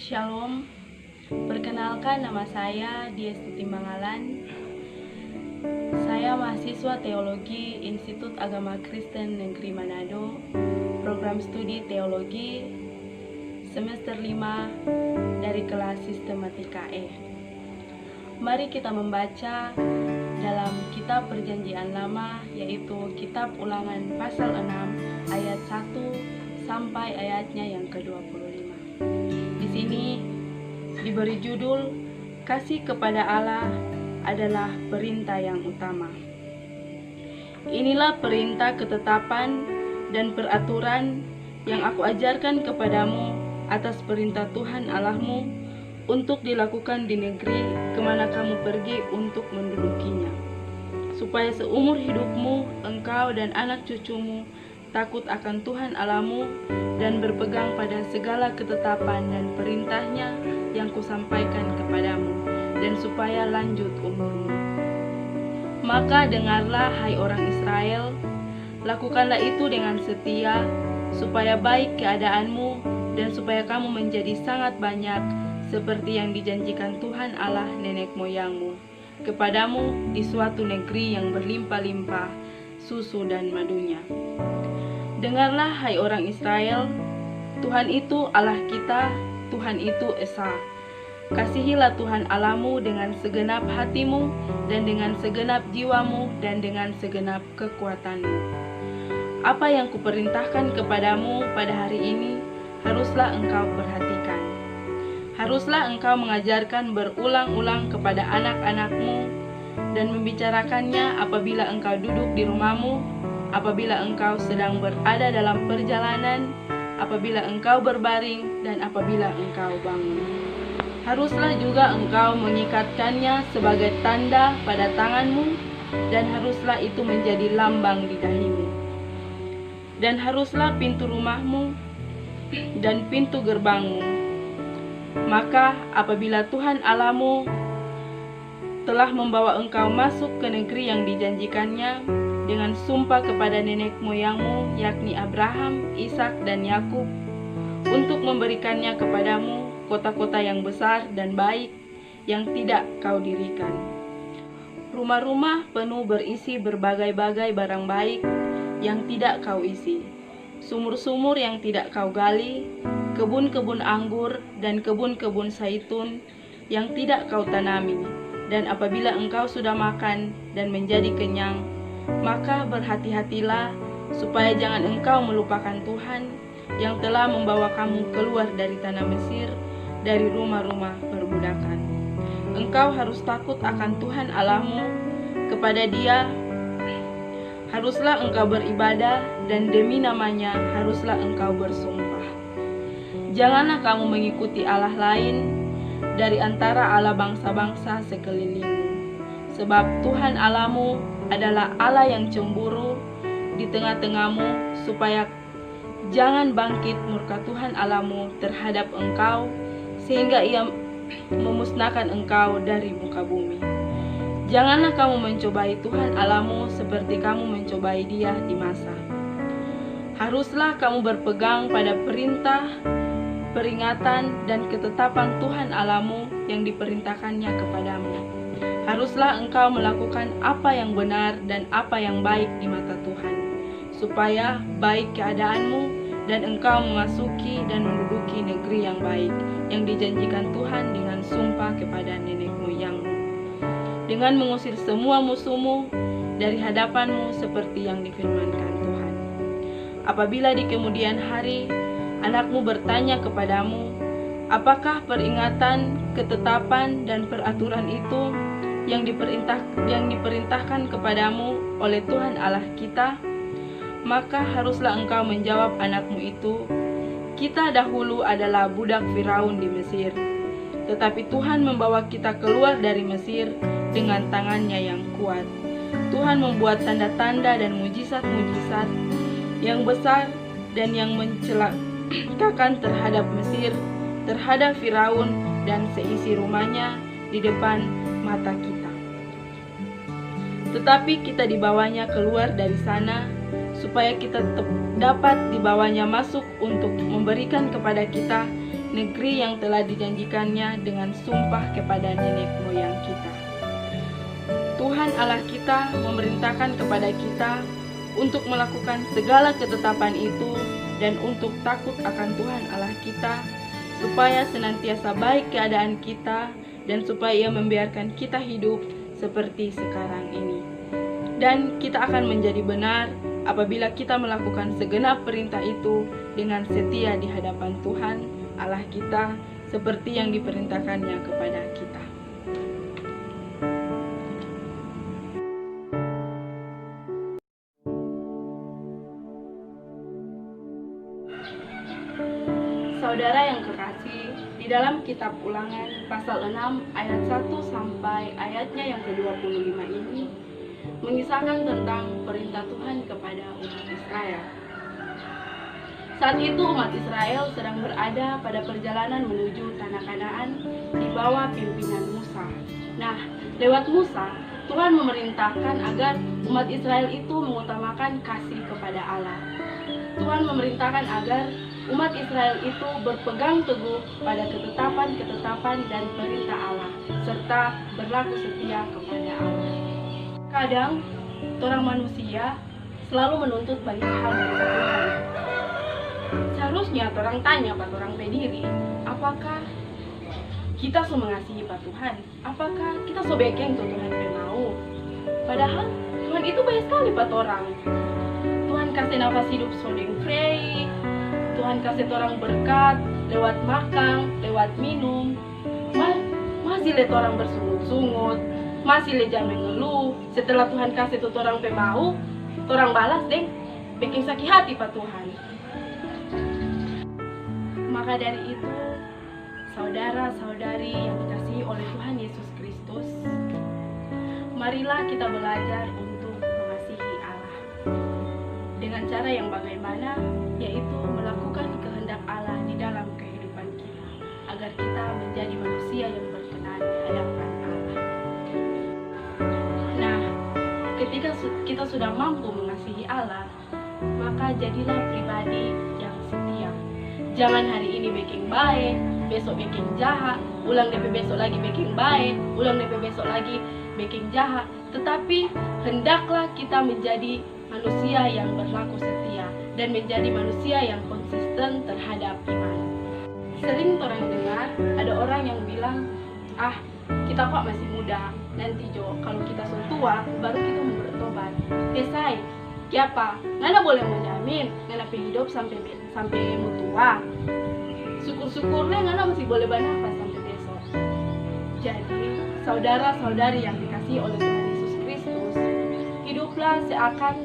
Shalom, perkenalkan nama saya Diesti Timbangalan. Saya mahasiswa Teologi Institut Agama Kristen Negeri Manado, program studi Teologi semester 5 dari kelas Sistematika E. Mari kita membaca dalam kitab Perjanjian Lama, yaitu kitab Ulangan pasal 6 ayat 1 sampai ayatnya yang ke-25. Di sini diberi judul Kasih kepada Allah adalah perintah yang utama. Inilah perintah, ketetapan, dan peraturan yang aku ajarkan kepadamu atas perintah Tuhan Allahmu untuk dilakukan di negeri kemana kamu pergi untuk mendudukinya, supaya seumur hidupmu engkau dan anak cucumu takut akan Tuhan Allahmu dan berpegang pada segala ketetapan dan perintahnya yang kusampaikan kepadamu, dan supaya lanjut umurmu. Maka dengarlah, hai orang Israel, lakukanlah itu dengan setia, supaya baik keadaanmu dan supaya kamu menjadi sangat banyak, seperti yang dijanjikan Tuhan Allah nenek moyangmu kepadamu di suatu negeri yang berlimpah-limpah susu dan madunya. Dengarlah, hai orang Israel, Tuhan itu Allah kita, Tuhan itu Esa. Kasihilah Tuhan Allahmu dengan segenap hatimu dan dengan segenap jiwamu dan dengan segenap kekuatanmu. Apa yang kuperintahkan kepadamu pada hari ini haruslah engkau perhatikan. Haruslah engkau mengajarkan berulang-ulang kepada anak-anakmu dan membicarakannya apabila engkau duduk di rumahmu, apabila engkau sedang berada dalam perjalanan, apabila engkau berbaring, dan apabila engkau bangun. Haruslah juga engkau mengikatkannya sebagai tanda pada tanganmu, dan haruslah itu menjadi lambang di dahimu. Dan haruslah pintu rumahmu dan pintu gerbangmu. Maka apabila Tuhan Allahmu telah membawa engkau masuk ke negeri yang dijanjikannya dengan sumpah kepada nenek moyangmu, yakni Abraham, Ishak, dan Yakub, untuk memberikannya kepadamu kota-kota yang besar dan baik yang tidak kau dirikan, rumah-rumah penuh berisi berbagai-bagai barang baik yang tidak kau isi, sumur-sumur yang tidak kau gali, kebun-kebun anggur dan kebun-kebun zaitun yang tidak kau tanami. Dan apabila engkau sudah makan dan menjadi kenyang, maka berhati-hatilah supaya jangan engkau melupakan Tuhan yang telah membawa kamu keluar dari tanah Mesir, dari rumah-rumah perbudakan. Engkau harus takut akan Tuhan Allahmu, kepada Dia haruslah engkau beribadah, dan demi namanya haruslah engkau bersumpah. Janganlah kamu mengikuti Allah lain dari antara Allah bangsa-bangsa sekelilingmu, sebab Tuhan Allahmu adalah Allah yang cemburu di tengah-tengahmu, supaya jangan bangkit murka Tuhan Allahmu terhadap engkau, sehingga Ia memusnahkan engkau dari muka bumi. Janganlah kamu mencobai Tuhan Allahmu seperti kamu mencobai Dia di masa. Haruslah kamu berpegang pada perintah, peringatan, dan ketetapan Tuhan Allahmu yang diperintahkannya kepadamu. Haruslah engkau melakukan apa yang benar dan apa yang baik di mata Tuhan, supaya baik keadaanmu dan engkau memasuki dan menduduki negeri yang baik yang dijanjikan Tuhan dengan sumpah kepada nenek moyangmu, dengan mengusir semua musuhmu dari hadapanmu seperti yang difirmankan Tuhan. Apabila di kemudian hari anakmu bertanya kepadamu, apakah peringatan, ketetapan, dan peraturan itu yang diperintahkan kepadamu oleh Tuhan Allah kita, maka haruslah engkau menjawab anakmu itu, kita dahulu adalah budak Firaun di Mesir, tetapi Tuhan membawa kita keluar dari Mesir dengan tangannya yang kuat. Tuhan membuat tanda-tanda dan mujizat-mujizat yang besar dan yang mencelakakan terhadap Mesir, terhadap Firaun dan seisi rumahnya di depan mata kita. Tetapi kita dibawanya keluar dari sana, supaya kita dapat dibawanya masuk untuk memberikan kepada kita negeri yang telah dijanjikannya dengan sumpah kepada nenek moyang kita. Tuhan Allah kita memerintahkan kepada kita untuk melakukan segala ketetapan itu dan untuk takut akan Tuhan Allah kita, supaya senantiasa baik keadaan kita dan supaya Ia membiarkan kita hidup seperti sekarang ini. Dan kita akan menjadi benar apabila kita melakukan segenap perintah itu dengan setia di hadapan Tuhan Allah kita, seperti yang diperintahkannya kepada kita. Saudara yang kekasih, di dalam kitab Ulangan pasal 6 ayat 1 sampai ayatnya yang ke-25 ini mengisahkan tentang perintah Tuhan kepada umat Israel. Saat itu umat Israel sedang berada pada perjalanan menuju tanah Kanaan di bawah pimpinan Musa. Nah, lewat Musa, Tuhan memerintahkan agar umat Israel itu mengutamakan kasih kepada Allah. Tuhan memerintahkan agar umat Israel itu berpegang teguh pada ketetapan-ketetapan dan perintah Allah, serta berlaku setia kepada Allah. Kadang, orang manusia selalu menuntut banyak hal dari Tuhan. Seharusnya orang tanya pada orang pediri, apakah kita so mengasihi Pak Tuhan? Apakah kita so bekeng tuh Tuhan mau? Padahal Tuhan itu baik sekali Pak orang. Tuhan kasih nafas hidup so free. Tuhan kasih orang berkat lewat makan, lewat minum. Masih lihat orang bersungut-sungut, masih lihat mengeluh. Setelah Tuhan kasih tuh orang pemau, orang balas deh, bikin sakit hati Pak Tuhan. Maka dari itu, saudara-saudari yang dikasihi oleh Tuhan Yesus Kristus, marilah kita belajar untuk mengasihi Allah dengan cara yang bagaimana, yaitu melakukan kehendak Allah di dalam kehidupan kita, agar kita menjadi manusia yang berkenan di hadapan Allah. Nah, ketika kita sudah mampu mengasihi Allah, maka jadilah pribadi yang setia. Jangan hari ini bikin baik, besok bikin jahat, ulang DP besok lagi bikin baik, ulang DP besok lagi bikin jahat. Tetapi hendaklah kita menjadi manusia yang berlaku setia dan menjadi manusia yang konsisten terhadap iman. Sering orang dengar ada orang yang bilang, kita kok masih muda, nanti kalau kita sudah tua baru kita mau bertobat. Desai, siapa? Nggak boleh menjamin nggak hidup sampai mau tua. Syukur-syukurnya nggak masih boleh bernafas sampai besok. Jadi saudara-saudari yang dikasihi oleh Tuhan Yesus Kristus, hiduplah seakan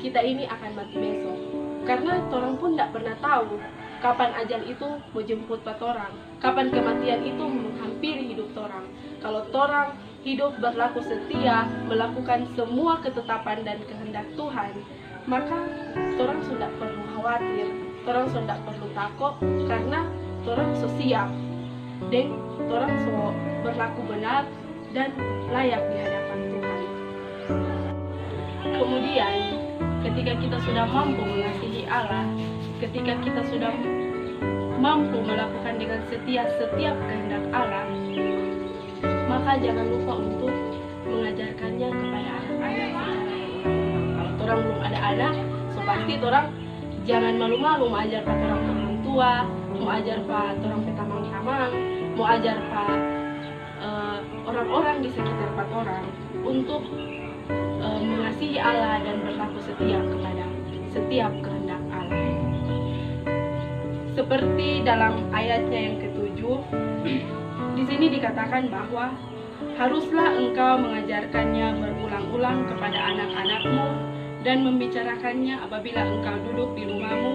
kita ini akan mati besok. Karena orang pun tidak pernah tahu kapan ajal itu mau jemput orang, kapan kematian itu menghampiri hidup orang. Kalau orang hidup berlaku setia, melakukan semua ketetapan dan kehendak Tuhan, maka orang sudah perlu khawatir, orang sudah perlu takut, karena orang so siap dan orang so berlaku benar dan layak di hadapan Tuhan. Kemudian ketika kita sudah mampu mengasihi Allah, ketika kita sudah mampu melakukan dengan setia setiap kehendak Allah, maka jangan lupa untuk mengajarkannya kepada anak-anak. Kalau orang belum ada anak, so pasti orang jangan malu-malu mau ajar pada orang tua, mau ajar pada orang petamang-tamang, mau ajar pada orang-orang di sekitar pada orang untuk mengasihi Allah dan berlaku setia kepada setiap kehendak Allah. Seperti dalam ayatnya yang ke-7, di sini dikatakan bahwa haruslah engkau mengajarkannya berulang-ulang kepada anak-anakmu dan membicarakannya apabila engkau duduk di rumahmu,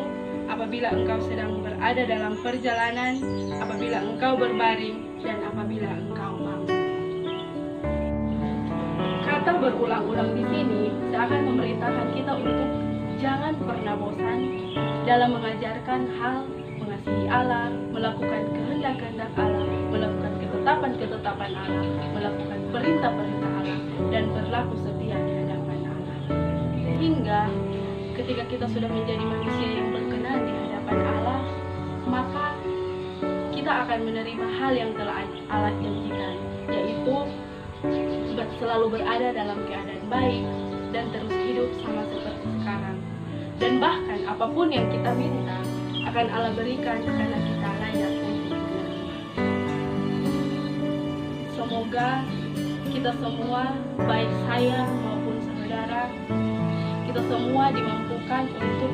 apabila engkau sedang berada dalam perjalanan, apabila engkau berbaring, dan apabila engkau bangun. Kata berulang-ulang di sini seakan memerintahkan kita untuk jangan pernah bosan dalam mengajarkan hal mengasihi Allah, melakukan kehendak-kehendak Allah, melakukan ketetapan-ketetapan Allah, melakukan perintah-perintah Allah, dan berlaku setia di hadapan Allah. Hingga ketika kita sudah menjadi manusia yang berkenan di hadapan Allah, maka kita akan menerima hal yang telah Allah janjikan, yaitu selalu berada dalam keadaan baik dan terus hidup sama seperti sekarang. Dan bahkan apapun yang kita minta akan Allah berikan karena kita layak untuk menerima. Semoga kita semua, baik saya maupun saudara, kita semua dimampukan untuk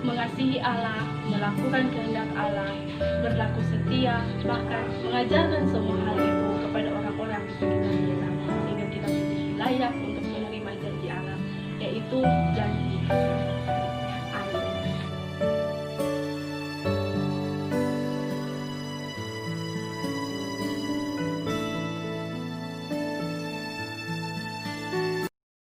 mengasihi Allah, melakukan kehendak Allah, berlaku setia, bahkan mengajarkan semua hal itu kepada orang-orang di sekitar kita, sehingga kita menjadi layak untuk menerima janji Allah, yaitu janji